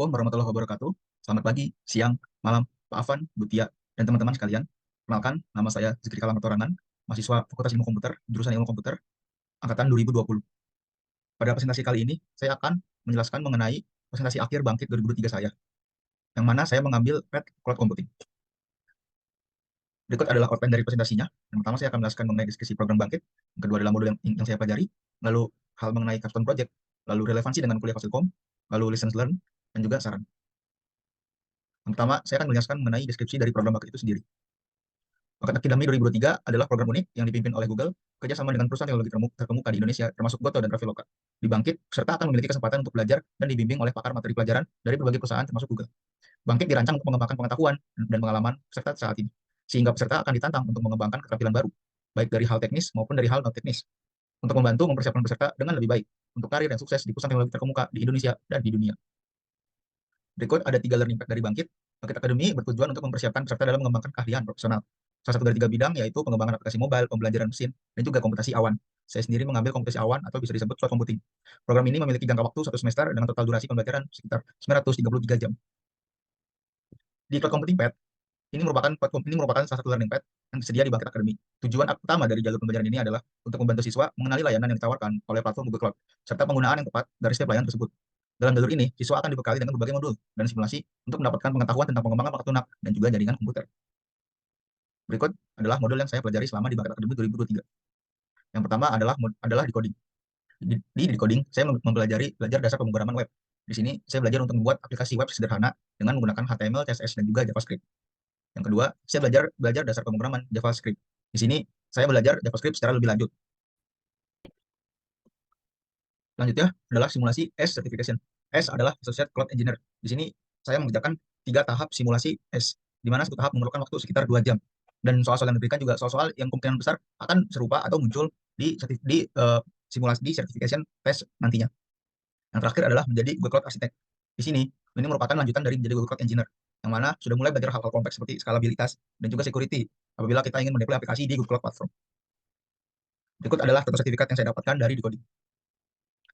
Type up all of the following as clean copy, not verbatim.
Assalamualaikum warahmatullahi wabarakatuh. Selamat pagi, siang, malam, Pak Afan, Bu Tia, dan teman-teman sekalian. Kenalkan, nama saya Zikri Kalam Torangan, mahasiswa Fakultas Ilmu Komputer, jurusan Ilmu Komputer, angkatan 2020. Pada presentasi kali ini, saya akan menjelaskan mengenai presentasi akhir Bangkit 2023 saya, yang mana saya mengambil PET Cloud Computing. Berikut adalah outline dari presentasinya. Yang pertama, saya akan menjelaskan mengenai diskusi program Bangkit. Yang kedua adalah modul yang saya pelajari, lalu hal mengenai custom project, lalu relevansi dengan kuliah Fasilkom, lalu lessons learned, dan juga saran. Yang pertama, saya akan menjelaskan mengenai deskripsi dari program Bangkit itu sendiri. Rocket Academy 2023 adalah program unik yang dipimpin oleh Google kerjasama dengan perusahaan teknologi terkemuka di Indonesia, termasuk Goto dan Traveloka. Di Bangkit, peserta akan memiliki kesempatan untuk belajar dan dibimbing oleh pakar materi pelajaran dari berbagai perusahaan termasuk Google. Bangkit dirancang untuk mengembangkan pengetahuan dan pengalaman peserta saat ini, sehingga peserta akan ditantang untuk mengembangkan keterampilan baru, baik dari hal teknis maupun dari hal non-teknis, untuk membantu mempersiapkan peserta dengan lebih baik untuk karir yang sukses di perusahaan teknologi terkemuka di Indonesia dan di dunia. Berikut ada 3 learning path dari Bangkit. Bangkit Academy bertujuan untuk mempersiapkan peserta dalam mengembangkan keahlian profesional. Salah satu dari 3 bidang yaitu pengembangan aplikasi mobile, pembelajaran mesin, dan juga komputasi awan. Saya sendiri mengambil komputasi awan atau bisa disebut cloud computing. Program ini memiliki jangka waktu 1 semester dengan total durasi pembelajaran sekitar 933 jam. Di cloud computing path, ini merupakan salah satu learning path yang tersedia di Bangkit Academy. Tujuan utama dari jalur pembelajaran ini adalah untuk membantu siswa mengenali layanan yang ditawarkan oleh platform Google Cloud, serta penggunaan yang tepat dari setiap layanan tersebut. Dalam jalur ini, siswa akan dibekali dengan berbagai modul dan simulasi untuk mendapatkan pengetahuan tentang pengembangan perangkat lunak dan juga jaringan komputer. Berikut adalah modul yang saya pelajari selama di Bangkit Academy 2023. Yang pertama adalah decoding. Di decoding, saya belajar dasar pemrograman web. Di sini, saya belajar untuk membuat aplikasi web sederhana dengan menggunakan HTML, CSS, dan juga JavaScript. Yang kedua, saya belajar dasar pemrograman JavaScript. Di sini, saya belajar JavaScript secara lebih lanjut. Selanjutnya adalah simulasi S certification. S adalah Associate Cloud Engineer. Di sini, saya mengerjakan 3 tahap simulasi S, di mana satu tahap memerlukan waktu sekitar 2 jam. Dan soal-soal yang diberikan juga soal-soal yang kemungkinan besar akan serupa atau muncul di simulasi di certification test nantinya. Yang terakhir adalah menjadi Google Cloud Architect. Di sini, ini merupakan lanjutan dari menjadi Google Cloud Engineer, yang mana sudah mulai belajar hal-hal kompleks seperti skalabilitas dan juga security apabila kita ingin mendeploy aplikasi di Google Cloud Platform. Berikut adalah contoh sertifikat yang saya dapatkan dari Decoding.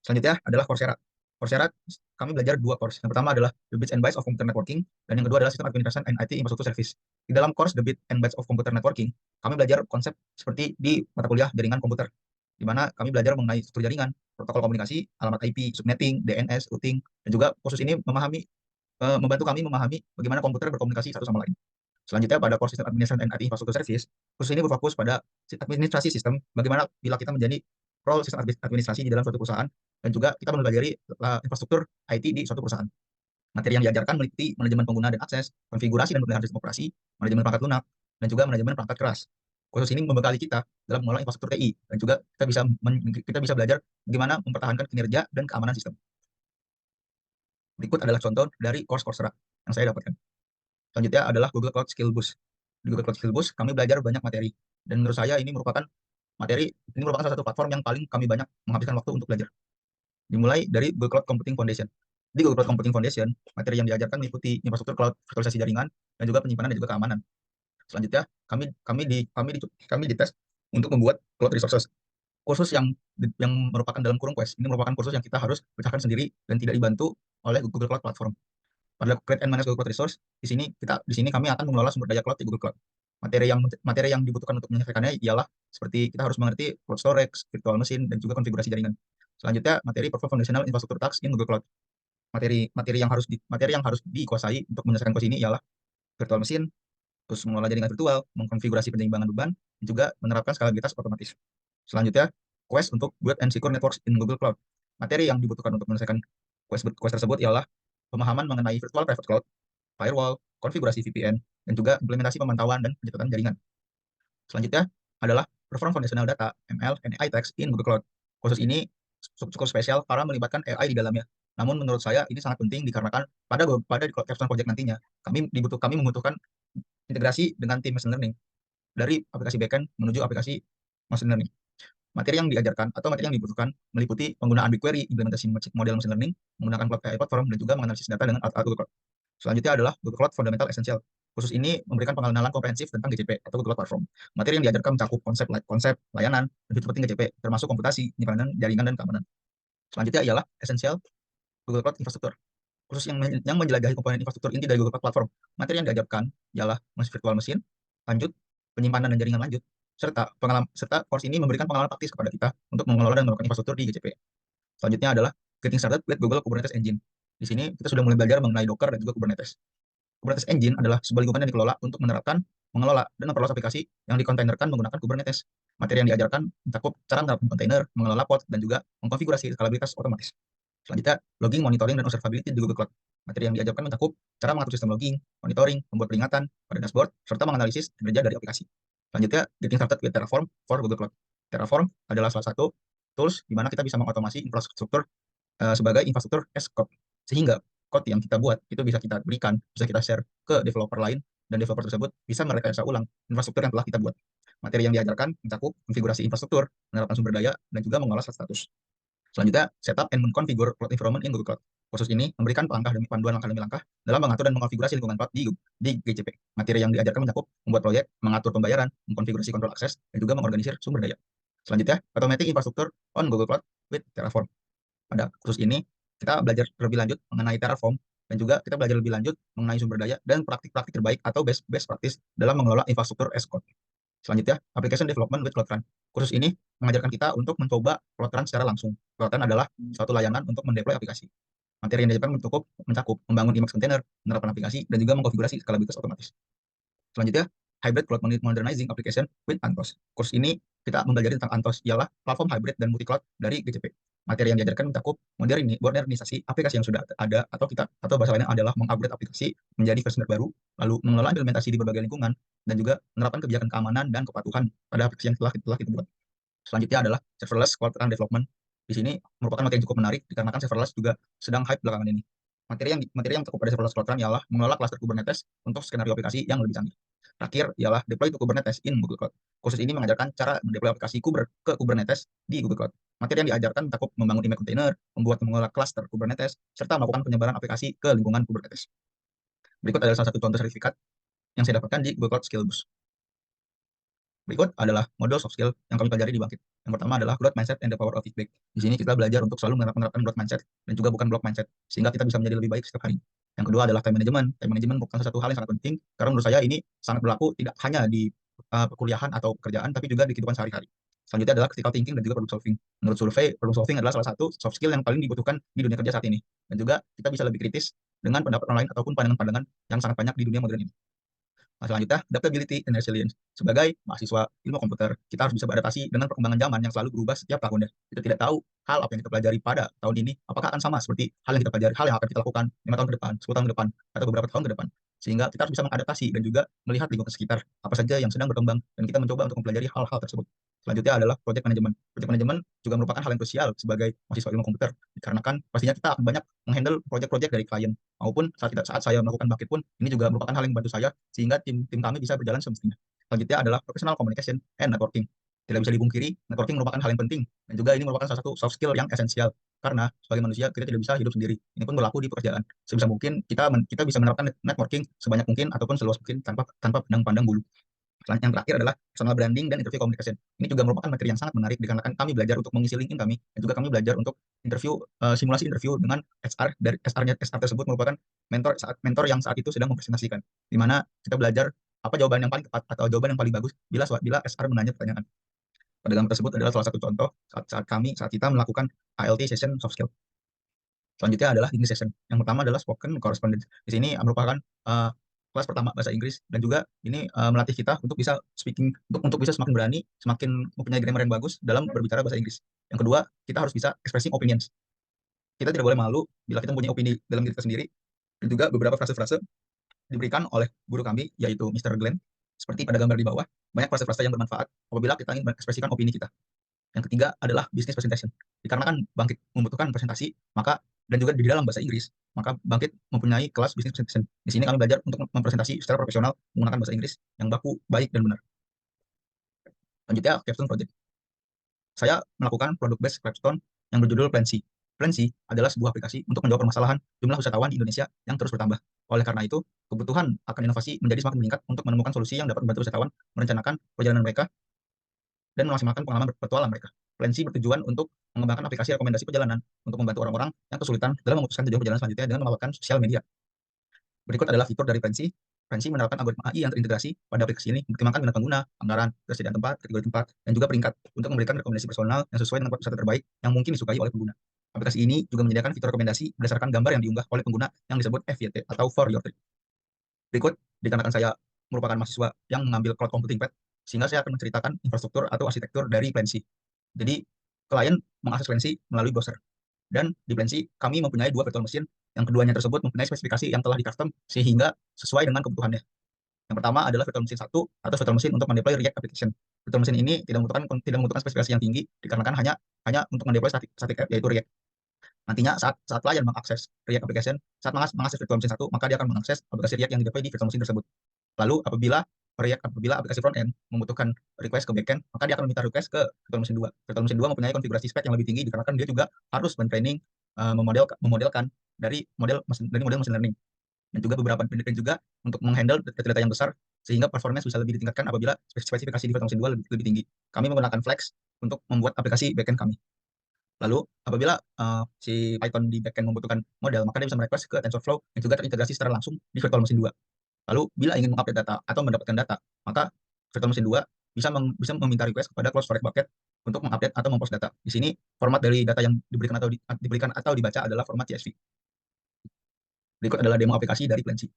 Selanjutnya adalah Coursera. Coursera, kami belajar 2 course. Yang pertama adalah The Bits and Bytes of Computer Networking, dan yang kedua adalah Sistem Administration and IT Infrastructure Service. Di dalam course The Bits and Bytes of Computer Networking, kami belajar konsep seperti di mata kuliah jaringan komputer, di mana kami belajar mengenai struktur jaringan, protokol komunikasi, alamat IP, subnetting, DNS, routing, dan juga kursus ini membantu kami memahami bagaimana komputer berkomunikasi satu sama lain. Selanjutnya pada course System Administration and IT Infrastructure Service, kursus ini berfokus pada administrasi sistem, bagaimana bila kita menjadi role sistem administrasi di dalam suatu perusahaan, dan juga kita mempelajari infrastruktur IT di suatu perusahaan. Materi yang diajarkan meliputi manajemen pengguna dan akses, konfigurasi dan pemeliharaan sistem operasi, manajemen perangkat lunak, dan juga manajemen perangkat keras. Kursus ini membekali kita dalam mengelola infrastruktur TI, dan juga kita bisa belajar bagaimana mempertahankan kinerja dan keamanan sistem. Berikut adalah contoh dari course Coursera yang saya dapatkan. Selanjutnya adalah Google Cloud Skill Boost. Di Google Cloud Skill Boost, kami belajar banyak materi. Dan menurut saya ini merupakan salah satu platform yang paling kami banyak menghabiskan waktu untuk belajar. Dimulai dari Google Cloud Computing Foundation. Di Google Cloud Computing Foundation, materi yang diajarkan meliputi infrastruktur cloud, virtualisasi jaringan, dan juga penyimpanan dan juga keamanan. Selanjutnya, kami dites untuk membuat cloud resources. Kursus yang merupakan dalam kurung Quest, ini merupakan kursus yang kita harus pecahkan sendiri dan tidak dibantu oleh Google Cloud Platform. Pada Create and Manage Google Cloud Resource, di sini kami akan mengelola sumber daya cloud di Google Cloud. Materi yang dibutuhkan untuk menyelesaikannya ialah seperti kita harus mengerti cloud storage, virtual machine, dan juga konfigurasi jaringan. Selanjutnya, materi Perform Foundational Infrastructure Tasks in Google Cloud. Materi yang harus dikuasai untuk menyelesaikan kursus ini ialah virtual machine, terus mengelola jaringan virtual, mengkonfigurasi penyeimbangan beban, dan juga menerapkan skalabilitas otomatis. Selanjutnya, Quest untuk Build and Secure Networks in Google Cloud. Materi yang dibutuhkan untuk menyelesaikan quest tersebut ialah pemahaman mengenai virtual private cloud, firewall, konfigurasi VPN, dan juga implementasi pemantauan dan pencatatan jaringan. Selanjutnya adalah Perform Foundational Data, ML, and AI Text in Google Cloud. Kursus ini cukup spesial karena melibatkan AI di dalamnya. Namun menurut saya ini sangat penting dikarenakan pada capstone project nantinya kami membutuhkan integrasi dengan tim machine learning dari aplikasi backend menuju aplikasi machine learning. Materi yang dibutuhkan meliputi penggunaan BigQuery, implementasi model machine learning, menggunakan cloud AI platform, dan juga menganalisis data dengan alat Google Cloud. Selanjutnya adalah Google Cloud Fundamental Essential. Kursus ini memberikan pengenalan komprehensif tentang GCP atau Google Cloud Platform. Materi yang diajarkan mencakup konsep layanan, dan fitur penting GCP, termasuk komputasi, penyimpanan, jaringan, dan keamanan. Selanjutnya ialah Essential Google Cloud Infrastructure. khusus yang menjelajahi komponen infrastruktur inti dari Google Cloud Platform. Materi yang diajarkan ialah virtual machine, lanjut, penyimpanan dan jaringan lanjut, serta course ini memberikan pengalaman praktis kepada kita untuk mengelola dan melakukan infrastruktur di GCP. Selanjutnya adalah Getting Started with Google Kubernetes Engine. Di sini kita sudah mulai belajar mengenai Docker dan juga Kubernetes. Kubernetes Engine adalah sebuah lingkungan yang dikelola untuk menerapkan, mengelola, dan memperluas aplikasi yang dikontainerkan menggunakan Kubernetes. Materi yang diajarkan mencakup cara menerapkan kontainer, mengelola pod, dan juga mengkonfigurasi skalabilitas otomatis. Selanjutnya, logging, monitoring, dan observability di Google Cloud. Materi yang diajarkan mencakup cara mengatur sistem logging, monitoring, membuat peringatan pada dashboard, serta menganalisis kinerja dari aplikasi. Selanjutnya, Getting Started with Terraform for Google Cloud. Terraform adalah salah satu tools di mana kita bisa mengotomasi infrastruktur sebagai infrastruktur as code. Sehingga code yang kita buat itu bisa kita berikan, bisa kita share ke developer lain, dan developer tersebut bisa merekayasa ulang infrastruktur yang telah kita buat. Materi yang diajarkan mencakup konfigurasi infrastruktur, menerapkan sumber daya, dan juga mengolah status. Selanjutnya, setup and configure cloud environment in Google Cloud. Kursus ini memberikan panduan langkah demi langkah dalam mengatur dan mengonfigurasi lingkungan cloud di GCP. Materi yang diajarkan mencakup membuat proyek, mengatur pembayaran, mengkonfigurasi kontrol akses, dan juga mengorganisir sumber daya. Selanjutnya, automatic infrastructure on Google Cloud with Terraform. Pada kursus ini, kita belajar lebih lanjut mengenai Terraform, dan juga kita belajar lebih lanjut mengenai sumber daya dan praktik-praktik terbaik atau best practice dalam mengelola infrastruktur as code. Selanjutnya, application development with CloudRun. Kursus ini mengajarkan kita untuk mencoba CloudRun secara langsung. CloudRun adalah suatu layanan untuk mendeploy aplikasi. Materi yang diajarkan mencakup membangun Emacs container, menerapkan aplikasi, dan juga mengkonfigurasi skalabilitas otomatis. Selanjutnya, Hybrid Cloud Modernizing Application with Anthos. Kurs ini kita mempelajari tentang Anthos, ialah platform hybrid dan multi-cloud dari GCP. Materi yang diajarkan mencakup modernisasi aplikasi yang sudah ada, atau bahasa lainnya adalah mengupgrade aplikasi menjadi versi terbaru, lalu mengelola implementasi di berbagai lingkungan, dan juga menerapkan kebijakan keamanan dan kepatuhan pada aplikasi yang telah kita buat. Selanjutnya adalah serverless cloud run development. Di sini merupakan materi yang cukup menarik dikarenakan serverless juga sedang hype belakangan ini. Materi yang cukup pada serverless cloud run ialah mengelola cluster Kubernetes untuk skenario aplikasi yang lebih canggih. Terakhir ialah deploy to Kubernetes in Google Cloud. Kursus ini mengajarkan cara mendeploy aplikasi ke Kubernetes di Google Cloud. Materi yang diajarkan mencakup membangun email container, membuat mengelola cluster Kubernetes, serta melakukan penyebaran aplikasi ke lingkungan Kubernetes. Berikut adalah salah satu contoh sertifikat yang saya dapatkan di Google Cloud Skill Boost. Berikut adalah modul soft skill yang kami pelajari di Bangkit. Yang pertama adalah growth mindset and the power of feedback. Di sini kita belajar untuk selalu menerapkan growth mindset dan juga bukan block mindset, sehingga kita bisa menjadi lebih baik setiap hari. Yang kedua adalah time management. Time management merupakan salah satu hal yang sangat penting, karena menurut saya ini sangat berlaku tidak hanya di perkuliahan atau pekerjaan, tapi juga di kehidupan sehari-hari. Selanjutnya adalah critical thinking dan juga problem solving. Menurut survei, problem solving adalah salah satu soft skill yang paling dibutuhkan di dunia kerja saat ini. Dan juga kita bisa lebih kritis dengan pendapat orang lain ataupun pandangan-pandangan yang sangat banyak di dunia modern ini. Selanjutnya, adaptability and resilience. Sebagai mahasiswa ilmu komputer, kita harus bisa beradaptasi dengan perkembangan zaman yang selalu berubah setiap tahunnya. Kita tidak tahu hal apa yang kita pelajari pada tahun ini, apakah akan sama seperti hal yang kita pelajari, hal yang akan kita lakukan 5 tahun ke depan, 10 tahun ke depan, atau beberapa tahun ke depan. Sehingga kita harus bisa mengadaptasi dan juga melihat lingkungan sekitar, apa saja yang sedang berkembang, dan kita mencoba untuk mempelajari hal-hal tersebut. Selanjutnya adalah project management. Project management juga merupakan hal yang krusial sebagai mahasiswa ilmu komputer, dikarenakan pastinya kita akan banyak menghandle project-project dari klien, maupun saat saya melakukan Bangkit pun, ini juga merupakan hal yang membantu saya, sehingga tim kami bisa berjalan semestinya. Selanjutnya adalah professional communication and networking. Tidak bisa dipungkiri, networking merupakan hal yang penting, dan juga ini merupakan salah satu soft skill yang esensial, karena sebagai manusia kita tidak bisa hidup sendiri. Ini pun berlaku di pekerjaan. Sebisa mungkin kita bisa menerapkan networking sebanyak mungkin ataupun seluas mungkin tanpa pandang bulu. Yang terakhir adalah personal branding dan interview communication. Ini juga merupakan materi yang sangat menarik dikarenakan kami belajar untuk mengisi LinkedIn kami, dan juga kami belajar untuk simulasi interview dengan HR. Dari HR tersebut merupakan mentor yang saat itu sedang mempresentasikan, di mana kita belajar apa jawaban yang paling tepat atau jawaban yang paling bagus bila HR menanya pertanyaan. Pada gambar tersebut adalah salah satu contoh saat kita melakukan ALT session soft skill. Selanjutnya adalah English session. Yang pertama adalah spoken correspondence. Di sini merupakan kelas pertama bahasa Inggris, dan juga ini melatih kita untuk bisa speaking, untuk bisa semakin berani, semakin mempunyai grammar yang bagus dalam berbicara bahasa Inggris. Yang kedua, kita harus bisa expressing opinions. Kita tidak boleh malu bila kita mempunyai opini dalam diri kita sendiri, dan juga beberapa frase-frase diberikan oleh guru kami, yaitu Mr. Glenn, seperti pada gambar di bawah. Banyak frase-frase yang bermanfaat apabila kita ingin mengekspresikan opini kita. Yang ketiga adalah business presentation. Dikarenakan Bangkit membutuhkan presentasi, dan juga di dalam bahasa Inggris, maka Bangkit mempunyai kelas business presentation. Di sini kami belajar untuk mempresentasi secara profesional menggunakan bahasa Inggris yang baku, baik, dan benar. Selanjutnya, capstone project. Saya melakukan product based capstone yang berjudul Plancy. Plancy adalah sebuah aplikasi untuk menjawab permasalahan jumlah wisatawan di Indonesia yang terus bertambah. Oleh karena itu, kebutuhan akan inovasi menjadi semakin meningkat untuk menemukan solusi yang dapat membantu wisatawan merencanakan perjalanan mereka dan memaksimalkan pengalaman berpetualang mereka. Plancy bertujuan untuk mengembangkan aplikasi rekomendasi perjalanan untuk membantu orang-orang yang kesulitan dalam memutuskan tujuan perjalanan selanjutnya dengan memanfaatkan sosial media. Berikut adalah fitur dari Plancy. Plancy menerapkan algoritma AI yang terintegrasi pada aplikasi ini, mempertimbangkan minat pengguna, anggaran, ketersediaan tempat, kategori tempat, dan juga peringkat untuk memberikan rekomendasi personal yang sesuai dengan wisata terbaik yang mungkin disukai oleh pengguna. Aplikasi ini juga menyediakan fitur rekomendasi berdasarkan gambar yang diunggah oleh pengguna yang disebut FYT atau For Your Trip. Berikut, dikarenakan saya merupakan mahasiswa yang mengambil cloud computing path, sehingga saya akan menceritakan infrastruktur atau arsitektur dari Plancy. Jadi, klien mengakses Plancy melalui browser. Dan di Plancy, kami mempunyai dua virtual machine, yang keduanya tersebut mempunyai spesifikasi yang telah di-custom sehingga sesuai dengan kebutuhannya. Yang pertama adalah virtual machine 1 atau virtual machine untuk mendeploy React application. Virtual machine ini tidak membutuhkan spesifikasi yang tinggi dikarenakan hanya untuk mendeploy static app yaitu React. Nantinya saat klien mengakses React application, saat mengakses virtual machine 1, maka dia akan mengakses aplikasi React yang dideploy di virtual machine tersebut. Lalu apabila aplikasi frontend membutuhkan request ke backend, maka dia akan meminta request ke virtual machine 2. Virtual machine 2 mempunyai konfigurasi spek yang lebih tinggi dikarenakan dia juga harus men-training memodelkan dari model machine learning dan juga untuk menghandle data-data yang besar sehingga performance bisa lebih ditingkatkan apabila spesifikasi di virtual machine 2 lebih tinggi. Kami menggunakan Flex untuk membuat aplikasi backend kami. Lalu apabila si Python di backend membutuhkan model, maka dia bisa merequest ke TensorFlow yang juga terintegrasi secara langsung di virtual machine 2. Lalu bila ingin mengupdate data atau mendapatkan data, maka virtual machine 2 bisa meminta request kepada Cloud Storage Bucket untuk mengupdate atau mempost data. Di sini format dari data yang diberikan atau dibaca adalah format CSV. Berikut adalah demo aplikasi dari Plancy.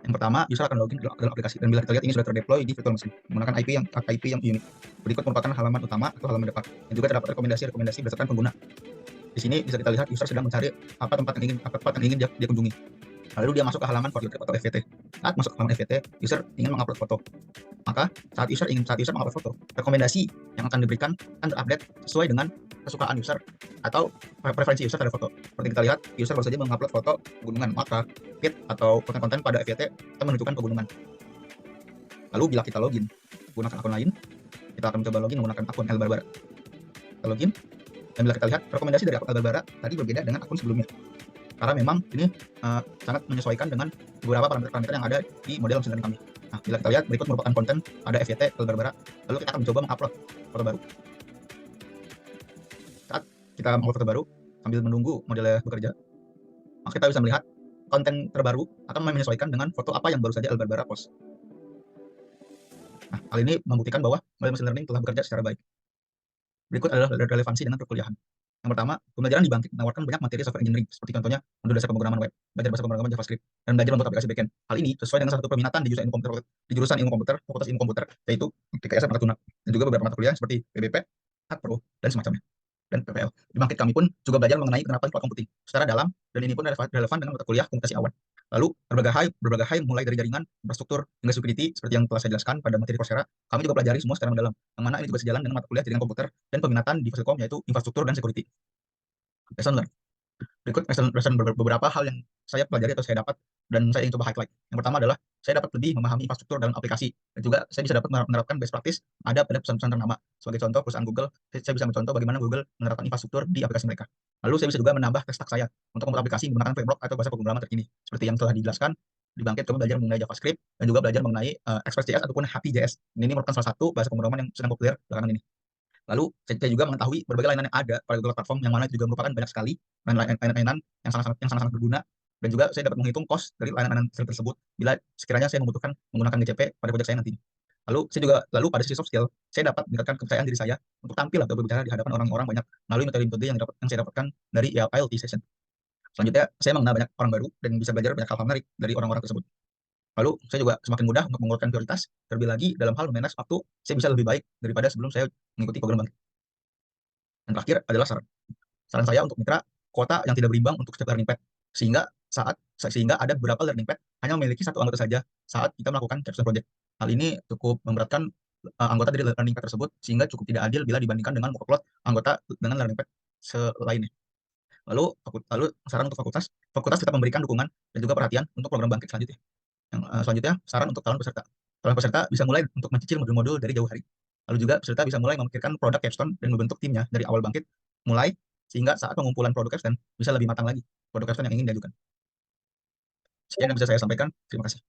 Yang pertama, user akan login ke dalam aplikasi dan bila kita lihat ini sudah terdeploy di virtual machine menggunakan IP yang unik. Berikut merupakan halaman utama atau halaman depan dan juga terdapat rekomendasi berdasarkan pengguna. Di sini bisa kita lihat user sedang mencari tempat yang ingin dia kunjungi. Lalu dia masuk ke halaman For Your Trip atau FYT. Saat masuk ke halaman FYT, user ingin mengupload foto. Maka saat user mengupload foto, rekomendasi yang akan diberikan akan terupdate sesuai dengan kesukaan user atau preferensi user pada foto. Seperti kita lihat, user baru saja mengupload foto pegunungan, maka feed atau konten-konten pada FYT akan menunjukkan pegunungan. Lalu bila kita login menggunakan akun lain, kita akan mencoba login menggunakan akun El Barbara. Kita login, dan bila kita lihat rekomendasi dari akun El Barbara tadi berbeda dengan akun sebelumnya. Karena memang ini sangat menyesuaikan dengan beberapa parameter yang ada di model machine learning kami. Nah, bila kita lihat berikut merupakan konten pada FYT El Barbara, lalu kita akan mencoba mengupload foto baru. Saat kita mengupload foto baru sambil menunggu modelnya bekerja, maka kita bisa melihat konten terbaru akan menyesuaikan dengan foto apa yang baru saja El Barbara post. Nah, hal ini membuktikan bahwa model machine learning telah bekerja secara baik. Berikut adalah relevansi dengan perkuliahan. Yang pertama, pembelajaran di Bangkit menawarkan banyak materi software engineering, seperti contohnya modul dasar pemrograman web, belajar bahasa pemrograman JavaScript, dan belajar membuat aplikasi backend. Hal ini sesuai dengan salah satu peminatan di jurusan ilmu komputer, Fakultas Ilmu Komputer, yaitu PKS Margatuna, dan juga beberapa mata kuliah seperti PBP, Pro, dan semacamnya. Dan PPL. Di Bangkit kami pun juga belajar mengenai penerapan cloud computing secara dalam, dan ini pun relevan dengan mata kuliah komunikasi awan. Lalu berbagai hal mulai dari jaringan, infrastruktur, hingga security seperti yang telah saya jelaskan pada materi Coursera, kami juga pelajari semua secara mendalam, yang mana ini juga sejalan dengan mata kuliah jaringan komputer dan peminatan di Fasilkom yaitu infrastruktur dan security. Lesson learned. Berikut beberapa hal yang saya pelajari atau saya dapat dan saya ingin coba highlight. Yang pertama adalah saya dapat lebih memahami infrastruktur dalam aplikasi dan juga saya bisa dapat menerapkan best practice ada pada perusahaan ternama. Sebagai contoh perusahaan Google, saya bisa mencontoh bagaimana Google menerapkan infrastruktur di aplikasi mereka. Lalu saya bisa juga menambah tech stack saya untuk membuat aplikasi menggunakan framework atau bahasa pemrograman terkini. Seperti yang telah dijelaskan di Bangkit, kami belajar mengenai JavaScript dan juga belajar mengenai Express.js ataupun Happy.js. Ini merupakan salah satu bahasa pemrograman yang sedang populer belakangan ini. Lalu saya juga mengetahui berbagai layanan yang ada pada Google Platform yang mana juga merupakan banyak sekali layanan yang sangat-sangat berguna dan juga saya dapat menghitung cost dari layanan tersebut bila sekiranya saya membutuhkan menggunakan GCP pada proyek saya nanti. Lalu pada sisi soft skill, saya dapat meningkatkan kepercayaan diri saya untuk tampil atau berbicara di hadapan orang-orang banyak melalui metode-metode yang saya dapatkan dari IELTS session. Selanjutnya, saya mengenal banyak orang baru dan bisa belajar banyak hal menarik dari orang-orang tersebut. Lalu saya juga semakin mudah untuk mengurutkan prioritas, terlebih lagi dalam hal memanage waktu, saya bisa lebih baik daripada sebelum saya mengikuti program Bangkit. Dan terakhir adalah saran saya untuk mitra, kuota yang tidak berimbang untuk setiap learning path, sehingga ada beberapa learning path hanya memiliki satu anggota saja saat kita melakukan capstone project. Hal ini cukup memberatkan anggota dari learning path tersebut, sehingga cukup tidak adil bila dibandingkan dengan workload anggota dengan learning path selainnya. Lalu saran untuk fakultas tetap memberikan dukungan dan juga perhatian untuk program Bangkit selanjutnya. Selanjutnya, saran untuk calon peserta. Calon peserta bisa mulai untuk mencicil modul-modul dari jauh hari. Lalu juga peserta bisa mulai memikirkan produk capstone dan membentuk timnya dari awal Bangkit, sehingga saat pengumpulan produk capstone bisa lebih matang lagi produk capstone yang ingin diajukan. Sekian yang bisa saya sampaikan. Terima kasih.